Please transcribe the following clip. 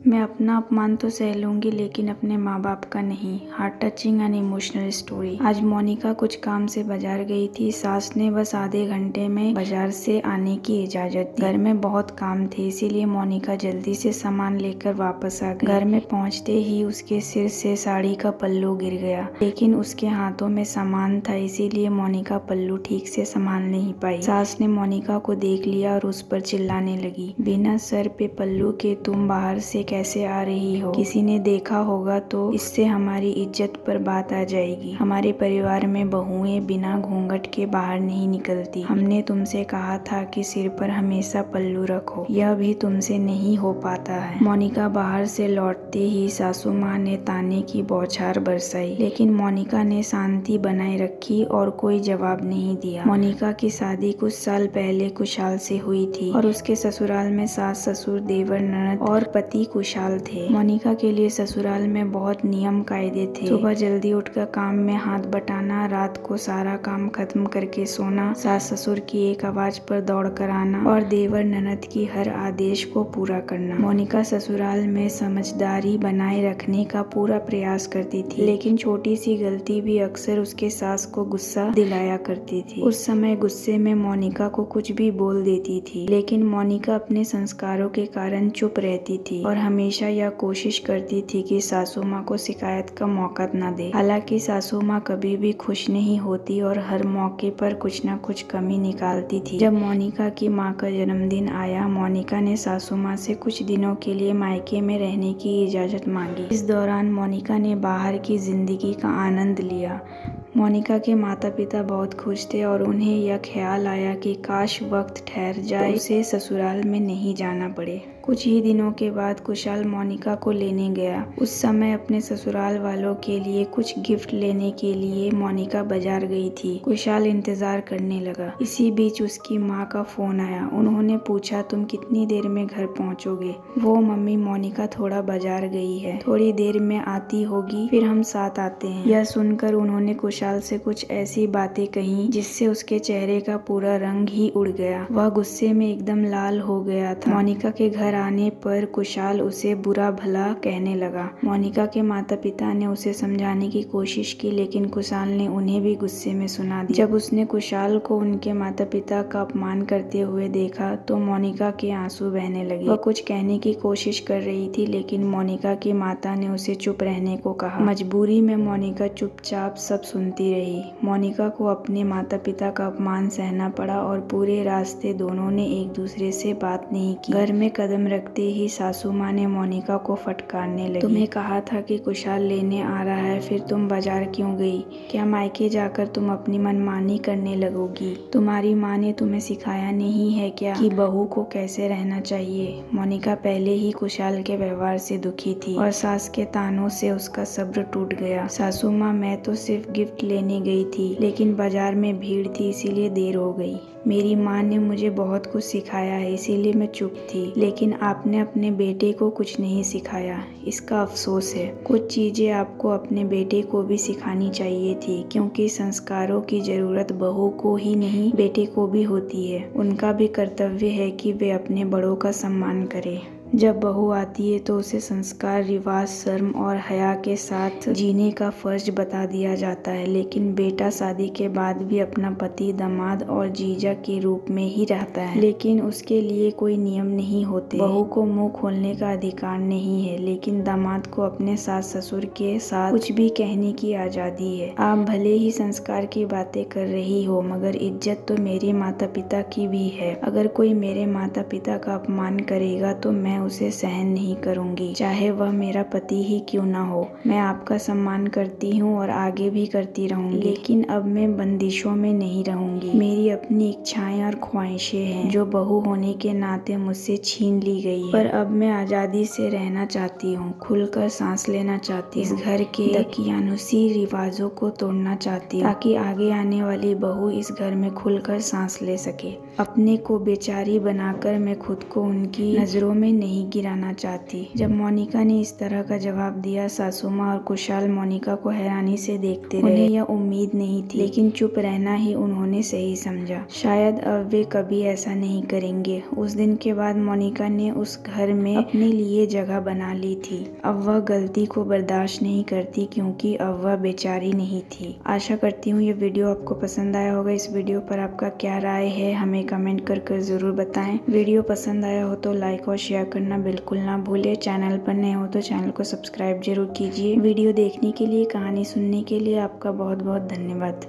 मैं अपना अपमान तो सह लूंगी लेकिन अपने माँ बाप का नहीं। Heart touching and emotional story. आज मोनिका कुछ काम से बाजार गई थी। सास ने बस आधे घंटे में बाजार से आने की इजाजत दी। घर में बहुत काम थे इसीलिए मोनिका जल्दी से सामान लेकर वापस आ गई। घर में पहुँचते ही उसके सिर से साड़ी का पल्लू गिर गया, लेकिन उसके हाथों में सामान था इसीलिए मोनिका पल्लू ठीक से संभाल नहीं पाई। सास ने मोनिका को देख लिया और उस पर चिल्लाने लगी, बिना सर पे पल्लू के तुम बाहर से कैसे आ रही हो? किसी ने देखा होगा तो इससे हमारी इज्जत पर बात आ जाएगी। हमारे परिवार में बहुएं बिना घूंघट के बाहर नहीं निकलती। हमने तुमसे कहा था कि सिर पर हमेशा पल्लू रखो, यह भी तुमसे नहीं हो पाता है। मोनिका बाहर से लौटते ही सासू माँ ने ताने की बौछार बरसाई, लेकिन मोनिका ने शांति बनाए रखी और कोई जवाब नहीं दिया। मोनिका की शादी कुछ साल पहले कुशाल से हुई थी और उसके ससुराल में सास ससुर देवर ननद और पति कुशाल थे। मोनिका के लिए ससुराल में बहुत नियम कायदे थे। सुबह जल्दी उठकर काम में हाथ बटाना, रात को सारा काम खत्म करके सोना, सास ससुर की एक आवाज पर दौड़ कर आना और देवर ननद की हर आदेश को पूरा करना। मोनिका ससुराल में समझदारी बनाए रखने का पूरा प्रयास करती थी, लेकिन छोटी सी गलती भी अक्सर उसके सास को गुस्सा दिलाया करती थी। उस समय गुस्से में मोनिका को कुछ भी बोल देती थी, लेकिन मोनिका अपने संस्कारों के कारण चुप रहती थी और हमेशा यह कोशिश करती थी कि सासू माँ को शिकायत का मौका न दे। हालांकि सासू माँ कभी भी खुश नहीं होती और हर मौके पर कुछ न कुछ कमी निकालती थी। जब मोनिका की माँ का जन्मदिन आया, मोनिका ने सासू माँ से कुछ दिनों के लिए मायके में रहने की इजाजत मांगी। इस दौरान मोनिका ने बाहर की जिंदगी का आनंद लिया। मोनिका के माता पिता बहुत खुश थे और उन्हें यह ख्याल आया कि काश वक्त ठहर जाए, उसे ससुराल में नहीं जाना पड़े। कुछ ही दिनों के बाद कुशाल मोनिका को लेने गया। उस समय अपने ससुराल वालों के लिए कुछ गिफ्ट लेने के लिए मोनिका बाजार गई थी। कुशाल इंतजार करने लगा। इसी बीच उसकी माँ का फोन आया। उन्होंने पूछा, तुम कितनी देर में घर पहुँचोगे? वो, मम्मी मोनिका थोड़ा बाजार गई है, थोड़ी देर में आती होगी, फिर हम साथ आते हैं। यह सुनकर उन्होंने कुशाल से कुछ ऐसी बातें कही जिससे उसके चेहरे का पूरा रंग ही उड़ गया। वह गुस्से में एकदम लाल हो गया था। मोनिका के घर आने पर कुशाल उसे बुरा भला कहने लगा। मोनिका के माता पिता ने उसे समझाने की कोशिश की, लेकिन कुशाल ने उन्हें भी गुस्से में सुना दिया। जब उसने कुशाल को उनके माता पिता का अपमान करते हुए देखा तो मोनिका के आंसू बहने लगे। वह कुछ कहने की कोशिश कर रही थी, लेकिन मोनिका की माता ने उसे चुप रहने को कहा। मजबूरी में मोनिका चुपचाप सब सुनती रही। मोनिका को अपने माता पिता का अपमान सहना पड़ा और पूरे रास्ते दोनों ने एक दूसरे से बात नहीं की। घर में कदम रखते ही सासू माँ ने मोनिका को फटकारने लगी। तुम्हें कहा था कि कुशाल लेने आ रहा है, फिर तुम बाजार क्यों गई? क्या मायके जाकर तुम अपनी मनमानी करने लगोगी? तुम्हारी माँ ने तुम्हें सिखाया नहीं है क्या कि बहू को कैसे रहना चाहिए? मोनिका पहले ही कुशाल के व्यवहार से दुखी थी और सास के तानों से उसका सब्र टूट गया। सासू माँ, मैं तो सिर्फ गिफ्ट लेने गई थी, लेकिन बाजार में भीड़ थी इसीलिए देर हो गई। मेरी माँ ने मुझे बहुत कुछ सिखाया है इसीलिए मैं चुप थी, लेकिन आपने अपने बेटे को कुछ नहीं सिखाया, इसका अफसोस है। कुछ चीजें आपको अपने बेटे को भी सिखानी चाहिए थी, क्योंकि संस्कारों की जरूरत बहू को ही नहीं बेटे को भी होती है। उनका भी कर्तव्य है कि वे अपने बड़ों का सम्मान करें। जब बहू आती है तो उसे संस्कार, रिवाज, शर्म और हया के साथ जीने का फर्ज बता दिया जाता है, लेकिन बेटा शादी के बाद भी अपना पति, दामाद और जीजा के रूप में ही रहता है, लेकिन उसके लिए कोई नियम नहीं होते। बहू को मुंह खोलने का अधिकार नहीं है, लेकिन दामाद को अपने सास ससुर के साथ कुछ भी कहने की आजादी है। आप भले ही संस्कार की बातें कर रही हो, मगर इज्जत तो मेरे माता पिता की भी है। अगर कोई मेरे माता पिता का अपमान करेगा तो मैं उसे सहन नहीं करूंगी, चाहे वह मेरा पति ही क्यों ना हो। मैं आपका सम्मान करती हूँ और आगे भी करती रहूंगी, लेकिन अब मैं बंदिशों में नहीं रहूंगी। मेरी अपनी इच्छाएं और ख्वाहिशें हैं जो बहू होने के नाते मुझसे छीन ली गई है, पर अब मैं आजादी से रहना चाहती हूँ, खुलकर सांस लेना चाहती हूँ, इस घर के दकियानुसी रिवाजों को तोड़ना चाहती हूँ, ताकि आगे आने वाली बहू इस घर में खुलकर सांस ले सके। अपने को बेचारी बनाकर मैं खुद को उनकी नजरों में नहीं नहीं गिराना चाहती। जब मोनिका ने इस तरह का जवाब दिया, सासू माँ और कुशाल मोनिका को हैरानी से देखते रहे। उन्हें यह उम्मीद नहीं थी, लेकिन चुप रहना ही उन्होंने सही समझा। शायद अब वे कभी ऐसा नहीं करेंगे। उस दिन के बाद मोनिका ने उस घर में अपने लिए जगह बना ली थी। अब वह गलती को बर्दाश्त नहीं करती, क्योंकि अब वह बेचारी नहीं थी। आशा करती हूँ ये वीडियो आपको पसंद आया होगा। इस वीडियो पर आपका क्या राय है हमें कमेंट कर जरूर बताएं। वीडियो पसंद आया हो तो लाइक और शेयर करना बिल्कुल ना भूले। चैनल पर नए हो तो चैनल को सब्सक्राइब जरूर कीजिए। वीडियो देखने के लिए, कहानी सुनने के लिए आपका बहुत बहुत धन्यवाद।